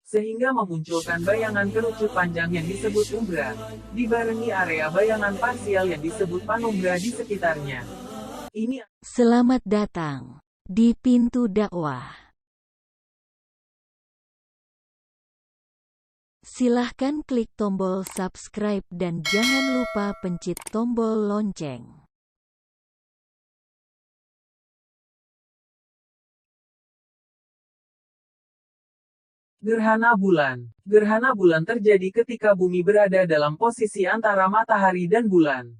sehingga memunculkan bayangan kerucut panjang yang disebut umbra, dibarengi area bayangan parsial yang disebut panumbra di sekitarnya. Selamat datang di Pintu Dakwah. Silahkan klik tombol subscribe dan jangan lupa pencet tombol lonceng. Gerhana bulan. Gerhana bulan terjadi ketika bumi berada dalam posisi antara matahari dan bulan,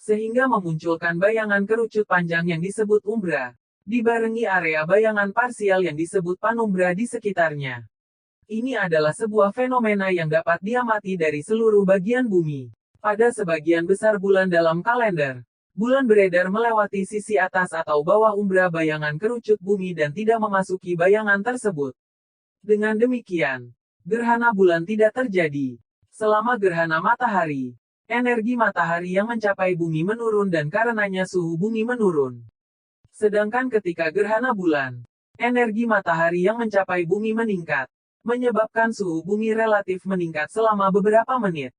sehingga memunculkan bayangan kerucut panjang yang disebut umbra, dibarengi area bayangan parsial yang disebut panumbra di sekitarnya. Ini adalah sebuah fenomena yang dapat diamati dari seluruh bagian bumi. Pada sebagian besar bulan dalam kalender, bulan beredar melewati sisi atas atau bawah umbra bayangan kerucut bumi dan tidak memasuki bayangan tersebut. Dengan demikian, gerhana bulan tidak terjadi. Selama gerhana matahari, energi matahari yang mencapai bumi menurun dan karenanya suhu bumi menurun. Sedangkan ketika gerhana bulan, energi matahari yang mencapai bumi meningkat, menyebabkan suhu bumi relatif meningkat selama beberapa menit.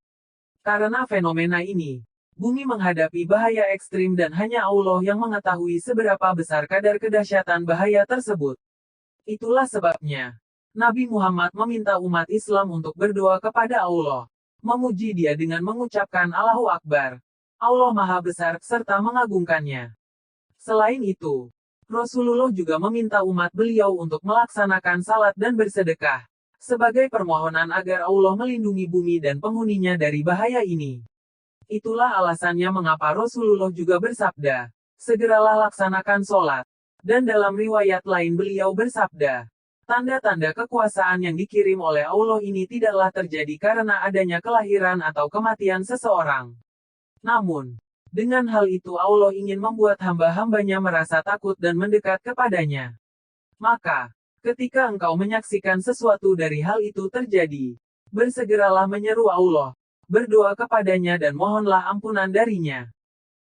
Karena fenomena ini, bumi menghadapi bahaya ekstrim dan hanya Allah yang mengetahui seberapa besar kadar kedahsyatan bahaya tersebut. Itulah sebabnya Nabi Muhammad meminta umat Islam untuk berdoa kepada Allah, memuji Dia dengan mengucapkan Allahu Akbar, Allah Maha Besar, serta mengagungkannya. Selain itu, Rasulullah juga meminta umat beliau untuk melaksanakan salat dan bersedekah, sebagai permohonan agar Allah melindungi bumi dan penghuninya dari bahaya ini. Itulah alasannya mengapa Rasulullah juga bersabda, segeralah laksanakan sholat. Dan dalam riwayat lain beliau bersabda, tanda-tanda kekuasaan yang dikirim oleh Allah ini tidaklah terjadi karena adanya kelahiran atau kematian seseorang. Namun, dengan hal itu Allah ingin membuat hamba-hambanya merasa takut dan mendekat kepadanya. Maka, ketika engkau menyaksikan sesuatu dari hal itu terjadi, bersegeralah menyeru Allah, berdoa kepadanya dan mohonlah ampunan darinya.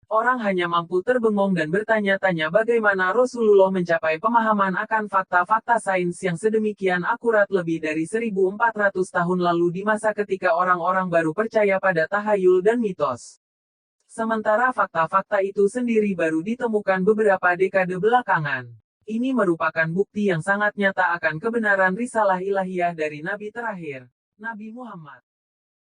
Orang hanya mampu terbengong dan bertanya-tanya bagaimana Rasulullah mencapai pemahaman akan fakta-fakta sains yang sedemikian akurat lebih dari 1400 tahun lalu di masa ketika orang-orang baru percaya pada tahayul dan mitos. Sementara fakta-fakta itu sendiri baru ditemukan beberapa dekade belakangan. Ini merupakan bukti yang sangat nyata akan kebenaran risalah ilahiyah dari Nabi terakhir, Nabi Muhammad.